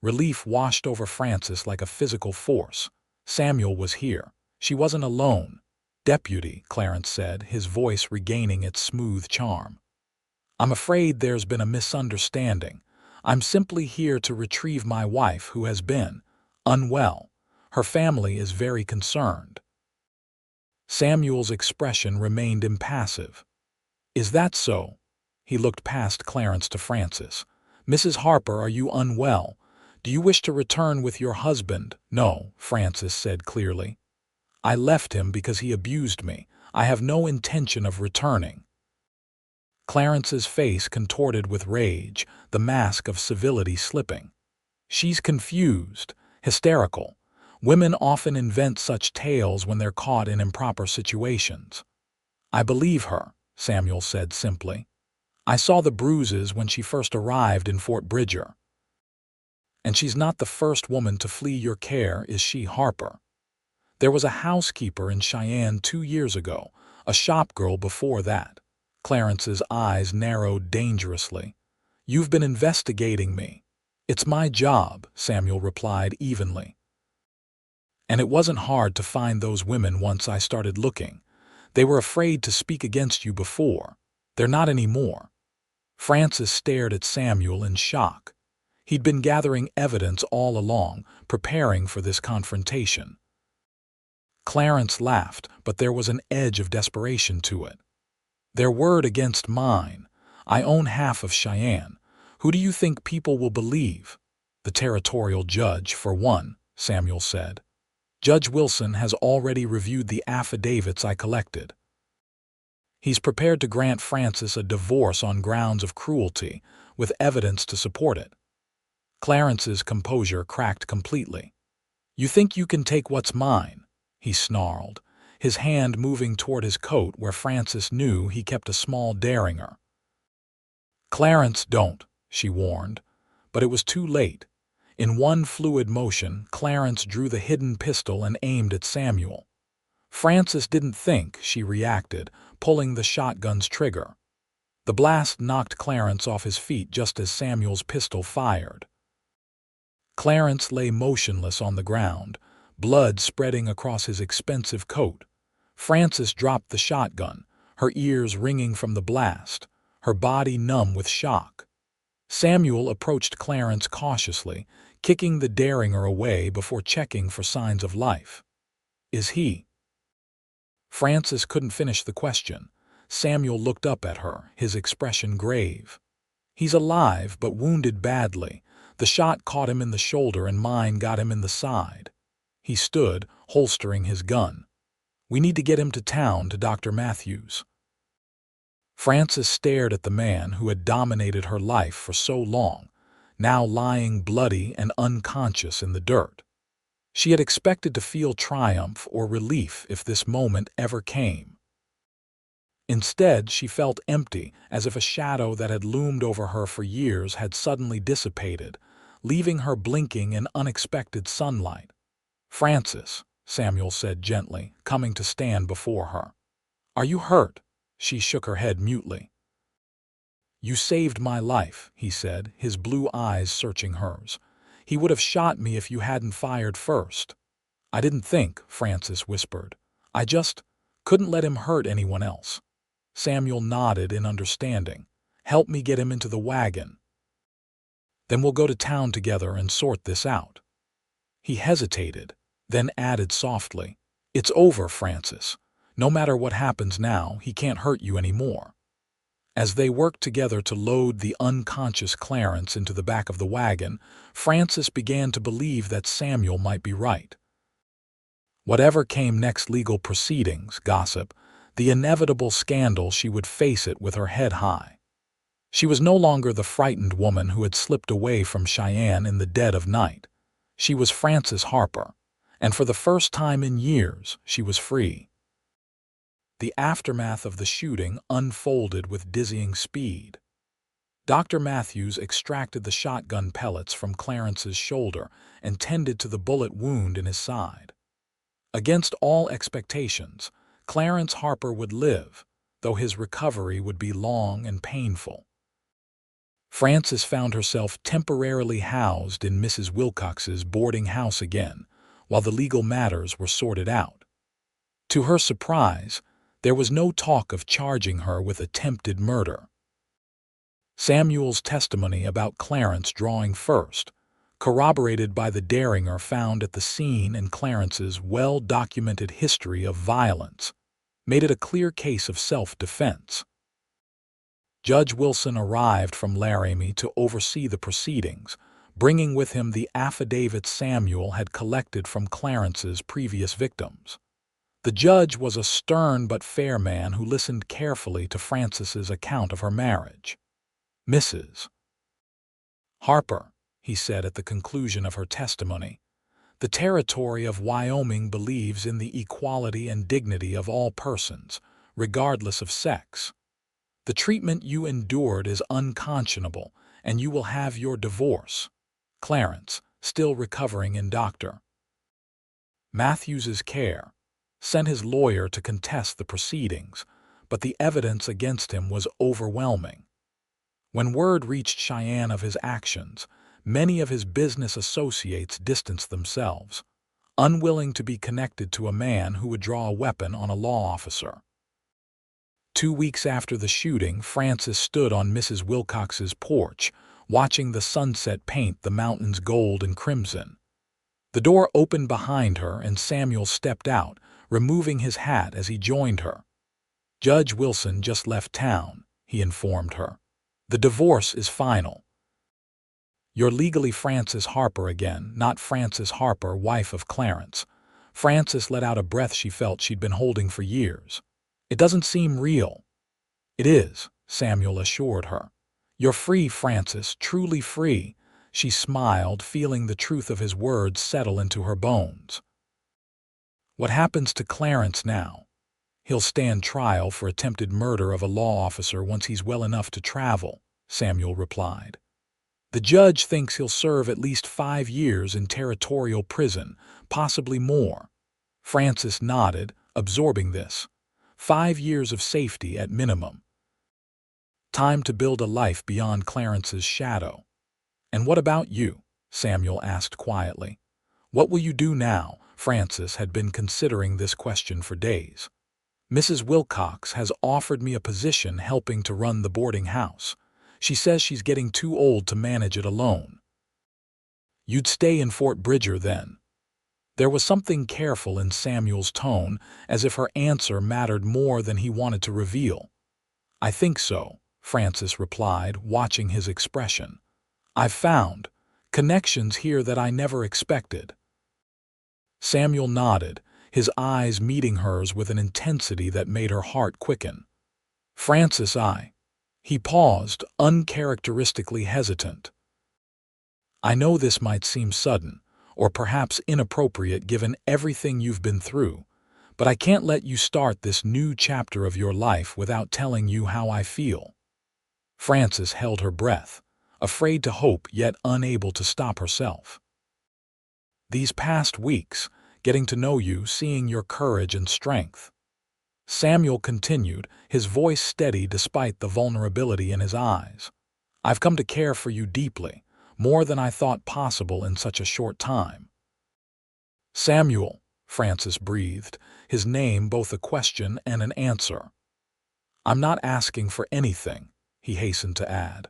Speaker 1: Relief washed over Francis like a physical force. Samuel was here. She wasn't alone. Deputy, Clarence said, his voice regaining its smooth charm. I'm afraid there's been a misunderstanding. I'm simply here to retrieve my wife who has been unwell. Her family is very concerned. Samuel's expression remained impassive. Is that so? He looked past Clarence to Francis. Mrs. Harper, are you unwell? Do you wish to return with your husband? No, Francis said clearly. I left him because he abused me. I have no intention of returning. Clarence's face contorted with rage, the mask of civility slipping. She's confused, hysterical. Women often invent such tales when they're caught in improper situations. I believe her, Samuel said simply. I saw the bruises when she first arrived in Fort Bridger. And she's not the first woman to flee your care, is she, Harper? There was a housekeeper in Cheyenne 2 years ago, a shop girl before that. Clarence's eyes narrowed dangerously. You've been investigating me. It's my job, Samuel replied evenly. And it wasn't hard to find those women once I started looking. They were afraid to speak against you before. They're not anymore. Francis stared at Samuel in shock. He'd been gathering evidence all along, preparing for this confrontation. Clarence laughed, but there was an edge of desperation to it. Their word against mine. I own half of Cheyenne. Who do you think people will believe? The territorial judge, for one, Samuel said. Judge Wilson has already reviewed the affidavits I collected. He's prepared to grant Francis a divorce on grounds of cruelty, with evidence to support it. Clarence's composure cracked completely. "You think you can take what's mine?" he snarled, his hand moving toward his coat where Frances knew he kept a small derringer. "Clarence, don't," she warned, but it was too late. In one fluid motion, Clarence drew the hidden pistol and aimed at Samuel. Frances didn't think, she reacted, pulling the shotgun's trigger. The blast knocked Clarence off his feet just as Samuel's pistol fired. Clarence lay motionless on the ground, blood spreading across his expensive coat. Frances dropped the shotgun, her ears ringing from the blast, her body numb with shock. Samuel approached Clarence cautiously, kicking the derringer away before checking for signs of life. "Is he?" Frances couldn't finish the question. Samuel looked up at her, his expression grave. "He's alive, but wounded badly. The shot caught him in the shoulder and mine got him in the side." He stood, holstering his gun. "We need to get him to town, to Dr. Matthews." Frances stared at the man who had dominated her life for so long, now lying bloody and unconscious in the dirt. She had expected to feel triumph or relief if this moment ever came. Instead, she felt empty, as if a shadow that had loomed over her for years had suddenly dissipated, leaving her blinking in unexpected sunlight. "Frances," Samuel said gently, coming to stand before her. "Are you hurt?" She shook her head mutely. "You saved my life," he said, his blue eyes searching hers. "He would have shot me if you hadn't fired first." "I didn't think," Frances whispered. "I just couldn't let him hurt anyone else." Samuel nodded in understanding. "Help me get him into the wagon. Then we'll go to town together and sort this out." He hesitated, then added softly, "It's over, Frances. No matter what happens now, he can't hurt you anymore." As they worked together to load the unconscious Clarence into the back of the wagon, Frances began to believe that Samuel might be right. Whatever came next, legal proceedings, gossip, the inevitable scandal, she would face it with her head high. She was no longer the frightened woman who had slipped away from Cheyenne in the dead of night. She was Frances Harper, and for the first time in years, she was free. The aftermath of the shooting unfolded with dizzying speed. Dr. Matthews extracted the shotgun pellets from Clarence's shoulder and tended to the bullet wound in his side. Against all expectations, Clarence Harper would live, though his recovery would be long and painful. Frances found herself temporarily housed in Mrs. Wilcox's boarding house again, while the legal matters were sorted out. To her surprise, there was no talk of charging her with attempted murder. Samuel's testimony about Clarence drawing first, corroborated by the derringer found at the scene and Clarence's well-documented history of violence, made it a clear case of self-defense. Judge Wilson arrived from Laramie to oversee the proceedings, bringing with him the affidavits Samuel had collected from Clarence's previous victims. The judge was a stern but fair man who listened carefully to Frances's account of her marriage. "Mrs. Harper," he said at the conclusion of her testimony, "the territory of Wyoming believes in the equality and dignity of all persons, regardless of sex. The treatment you endured is unconscionable, and you will have your divorce." Clarence, still recovering in Dr. Matthews's care, sent his lawyer to contest the proceedings, but the evidence against him was overwhelming. When word reached Cheyenne of his actions, many of his business associates distanced themselves, unwilling to be connected to a man who would draw a weapon on a law officer. 2 weeks after the shooting, Frances stood on Mrs. Wilcox's porch, watching the sunset paint the mountains gold and crimson. The door opened behind her and Samuel stepped out, removing his hat as he joined her. "Judge Wilson just left town," he informed her. "The divorce is final. You're legally Frances Harper again, not Frances Harper, wife of Clarence." Frances let out a breath she felt she'd been holding for years. "It doesn't seem real." "It is," Samuel assured her. "You're free, Frances, truly free. She smiled, feeling the truth of his words settle into her bones. What happens to Clarence now? He'll stand trial for attempted murder of a law officer once he's well enough to travel, Samuel replied. The judge thinks he'll serve at least 5 years in territorial prison, possibly more. Francis nodded, absorbing this. 5 years of safety at minimum. Time to build a life beyond Clarence's shadow. And what about you? Samuel asked quietly. What will you do now? Francis had been considering this question for days. Mrs. Wilcox has offered me a position helping to run the boarding house. She says she's getting too old to manage it alone. You'd stay in Fort Bridger then. There was something careful in Samuel's tone, as if her answer mattered more than he wanted to reveal. I think so, Francis replied, watching his expression. I've found connections here that I never expected. Samuel nodded, his eyes meeting hers with an intensity that made her heart quicken. Francis, He paused, uncharacteristically hesitant. I know this might seem sudden, or perhaps inappropriate given everything you've been through, but I can't let you start this new chapter of your life without telling you how I feel. Francis held her breath, afraid to hope yet unable to stop herself. These past weeks, getting to know you, seeing your courage and strength. Samuel continued, his voice steady despite the vulnerability in his eyes. I've come to care for you deeply, more than I thought possible in such a short time. Samuel, Francis breathed, his name both a question and an answer. I'm not asking for anything, he hastened to add.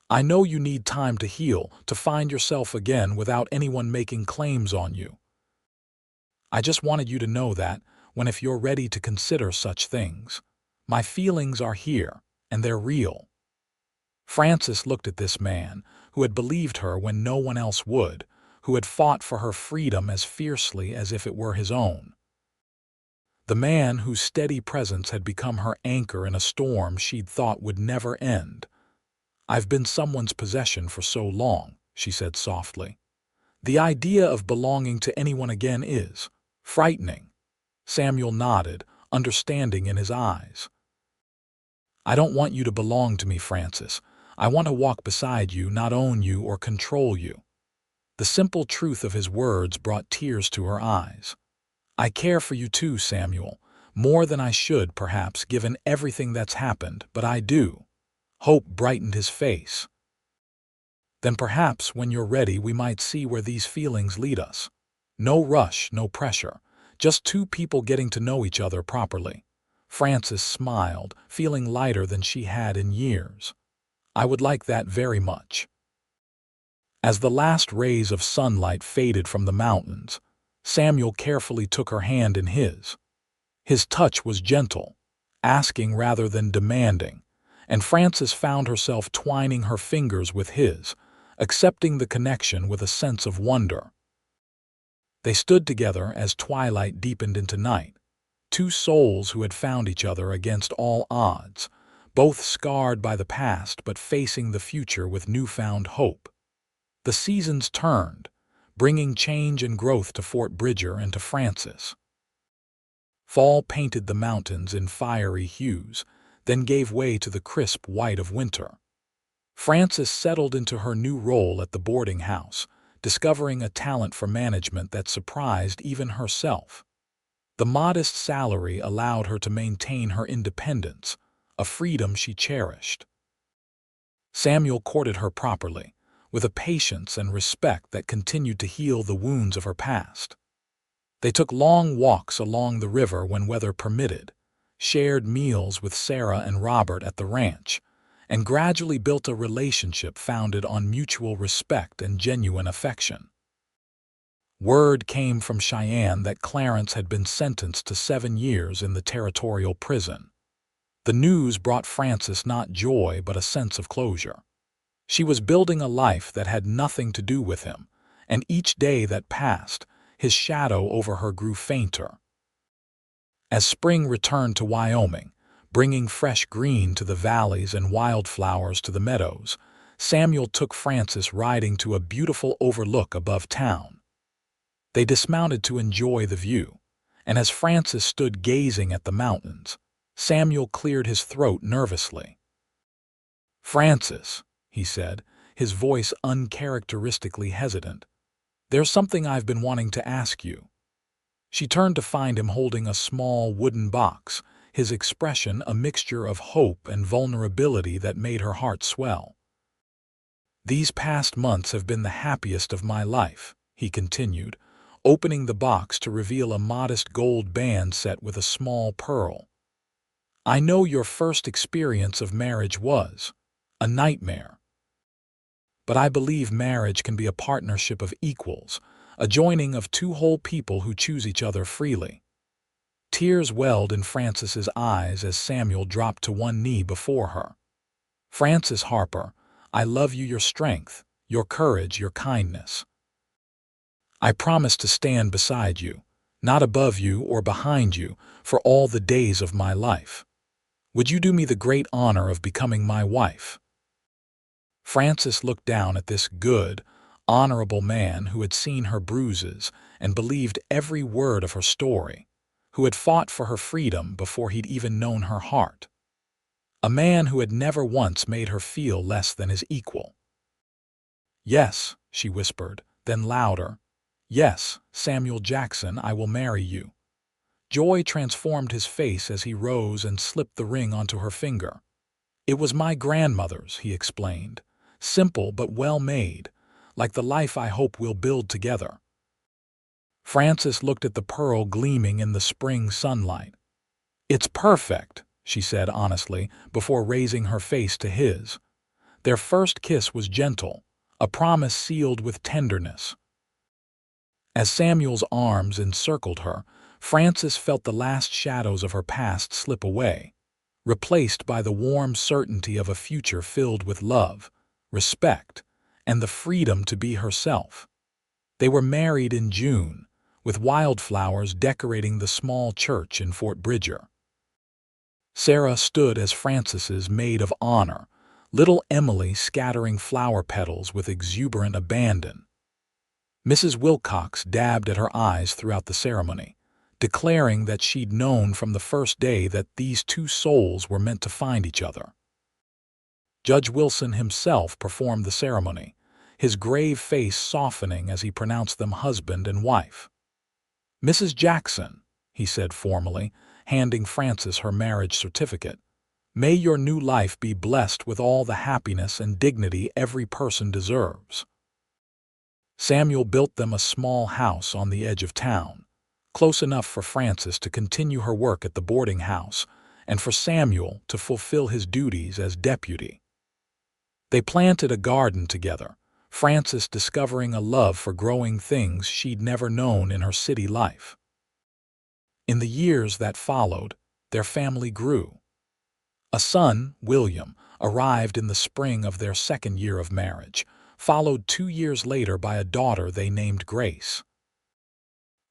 Speaker 1: I know you need time to heal, to find yourself again without anyone making claims on you. I just wanted you to know that, if you're ready to consider such things, my feelings are here, and they're real. Francis looked at this man, who had believed her when no one else would, who had fought for her freedom as fiercely as if it were his own. The man whose steady presence had become her anchor in a storm she'd thought would never end. I've been someone's possession for so long, she said softly. The idea of belonging to anyone again is frightening. Samuel nodded, understanding in his eyes. I don't want you to belong to me, Francis. I want to walk beside you, not own you or control you. The simple truth of his words brought tears to her eyes. I care for you too, Samuel, more than I should, perhaps, given everything that's happened, but I do. Hope brightened his face. Then perhaps, when you're ready, we might see where these feelings lead us. No rush, no pressure, just two people getting to know each other properly. Francis smiled, feeling lighter than she had in years. I would like that very much. As the last rays of sunlight faded from the mountains, Samuel carefully took her hand in his. His touch was gentle, asking rather than demanding, and Francis found herself twining her fingers with his, accepting the connection with a sense of wonder. They stood together as twilight deepened into night, two souls who had found each other against all odds, both scarred by the past but facing the future with newfound hope. The seasons turned, bringing change and growth to Fort Bridger and to Francis. Fall painted the mountains in fiery hues, then gave way to the crisp white of winter. Francis settled into her new role at the boarding house, discovering a talent for management that surprised even herself. The modest salary allowed her to maintain her independence, a freedom she cherished. Samuel courted her properly, with a patience and respect that continued to heal the wounds of her past. They took long walks along the river when weather permitted, shared meals with Sarah and Robert at the ranch, and gradually built a relationship founded on mutual respect and genuine affection. Word came from Cheyenne that Clarence had been sentenced to 7 years in the territorial prison. The news brought Francis not joy but a sense of closure. She was building a life that had nothing to do with him, and each day that passed, his shadow over her grew fainter. As spring returned to Wyoming, bringing fresh green to the valleys and wildflowers to the meadows, Samuel took Frances riding to a beautiful overlook above town. They dismounted to enjoy the view, and as Frances stood gazing at the mountains, Samuel cleared his throat nervously. "Frances," he said, his voice uncharacteristically hesitant, "there's something I've been wanting to ask you." She turned to find him holding a small wooden box, his expression a mixture of hope and vulnerability that made her heart swell. "These past months have been the happiest of my life," he continued, opening the box to reveal a modest gold band set with a small pearl. "I know your first experience of marriage was a nightmare. But I believe marriage can be a partnership of equals, a joining of two whole people who choose each other freely." Tears welled in Frances's eyes as Samuel dropped to one knee before her. "Frances Harper, I love you, your strength, your courage, your kindness. I promise to stand beside you, not above you or behind you, for all the days of my life. Would you do me the great honor of becoming my wife?" Frances looked down at this good, honorable man who had seen her bruises and believed every word of her story, who had fought for her freedom before he'd even known her heart. A man who had never once made her feel less than his equal. "Yes," she whispered, then louder, "Yes, Samuel Jackson, I will marry you." Joy transformed his face as he rose and slipped the ring onto her finger. "It was my grandmother's," he explained, "simple but well made, like the life I hope we'll build together." Frances looked at the pearl gleaming in the spring sunlight. "It's perfect," she said honestly, before raising her face to his. Their first kiss was gentle, a promise sealed with tenderness. As Samuel's arms encircled her, Frances felt the last shadows of her past slip away, replaced by the warm certainty of a future filled with love, respect, and the freedom to be herself. They were married in June, with wildflowers decorating the small church in Fort Bridger. Sarah stood as Frances's maid of honor, little Emily scattering flower petals with exuberant abandon. Mrs. Wilcox dabbed at her eyes throughout the ceremony, declaring that she'd known from the first day that these two souls were meant to find each other. Judge Wilson himself performed the ceremony, his grave face softening as he pronounced them husband and wife. "Mrs. Jackson," he said formally, handing Frances her marriage certificate, "may your new life be blessed with all the happiness and dignity every person deserves." Samuel built them a small house on the edge of town, close enough for Frances to continue her work at the boarding house and for Samuel to fulfill his duties as deputy. They planted a garden together, Frances discovering a love for growing things she'd never known in her city life. In the years that followed, their family grew. A son, William, arrived in the spring of their second year of marriage, followed 2 years later by a daughter they named Grace.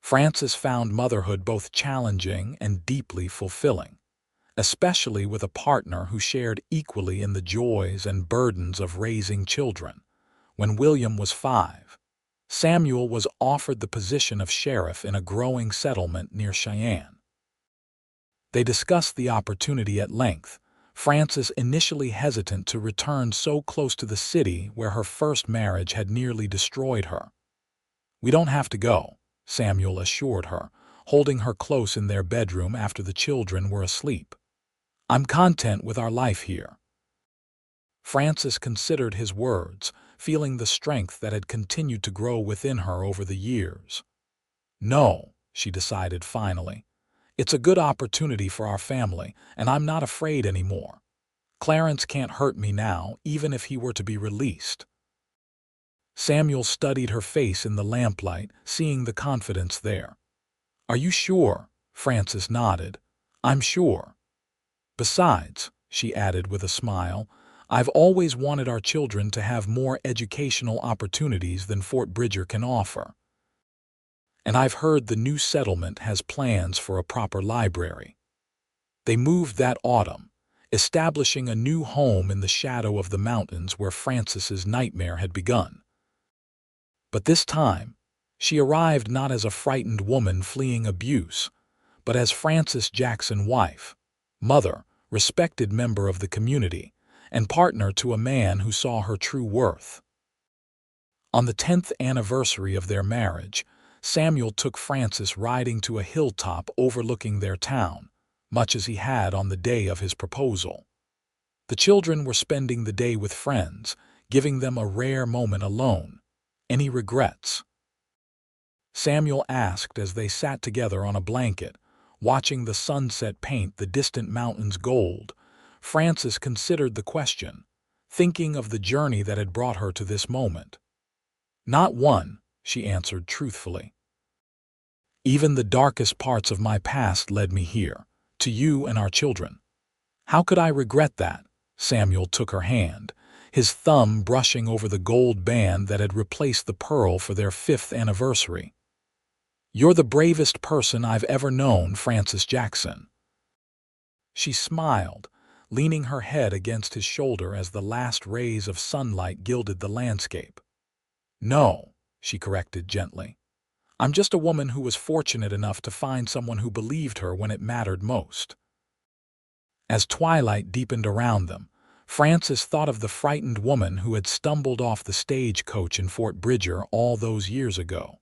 Speaker 1: Frances found motherhood both challenging and deeply fulfilling, especially with a partner who shared equally in the joys and burdens of raising children. When William was 5, Samuel was offered the position of sheriff in a growing settlement near Cheyenne. They discussed the opportunity at length, Frances initially hesitant to return so close to the city where her first marriage had nearly destroyed her. "We don't have to go," Samuel assured her, holding her close in their bedroom after the children were asleep. "I'm content with our life here." Frances considered his words, feeling the strength that had continued to grow within her over the years. "No," she decided finally. "It's a good opportunity for our family, and I'm not afraid anymore. Clarence can't hurt me now, even if he were to be released." Samuel studied her face in the lamplight, seeing the confidence there. "Are you sure?" Frances nodded. "I'm sure. Besides," she added with a smile, "I've always wanted our children to have more educational opportunities than Fort Bridger can offer. And I've heard the new settlement has plans for a proper library." They moved that autumn, establishing a new home in the shadow of the mountains where Francis's nightmare had begun. But this time, she arrived not as a frightened woman fleeing abuse, but as Francis Jackson's wife, mother, respected member of the community, and partner to a man who saw her true worth. On the 10th anniversary of their marriage, Samuel took Francis riding to a hilltop overlooking their town, much as he had on the day of his proposal. The children were spending the day with friends, giving them a rare moment alone. Any regrets? Samuel asked as they sat together on a blanket, watching the sunset paint the distant mountains gold. Francis considered the question, thinking of the journey that had brought her to this moment. "Not one," she answered truthfully. "Even the darkest parts of my past led me here, to you and our children. How could I regret that?" Samuel took her hand, his thumb brushing over the gold band that had replaced the pearl for their 5th anniversary. "You're the bravest person I've ever known, Francis Jackson." She smiled, leaning her head against his shoulder as the last rays of sunlight gilded the landscape. "No," she corrected gently. "I'm just a woman who was fortunate enough to find someone who believed her when it mattered most." As twilight deepened around them, Francis thought of the frightened woman who had stumbled off the stagecoach in Fort Bridger all those years ago,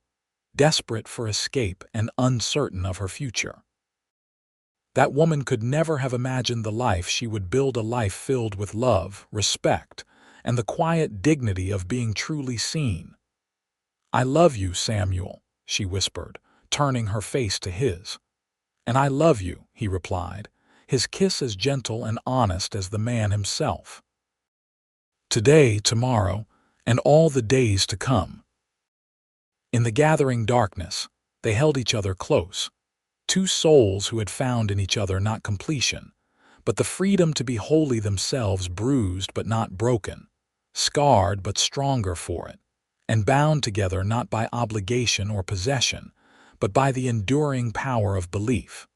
Speaker 1: desperate for escape and uncertain of her future. That woman could never have imagined the life she would build, a life filled with love, respect, and the quiet dignity of being truly seen. "I love you, Samuel," she whispered, turning her face to his. "And I love you," he replied, his kiss as gentle and honest as the man himself. "Today, tomorrow, and all the days to come." In the gathering darkness, they held each other close, two souls who had found in each other not completion, but the freedom to be wholly themselves, bruised but not broken, scarred but stronger for it, and bound together not by obligation or possession, but by the enduring power of belief.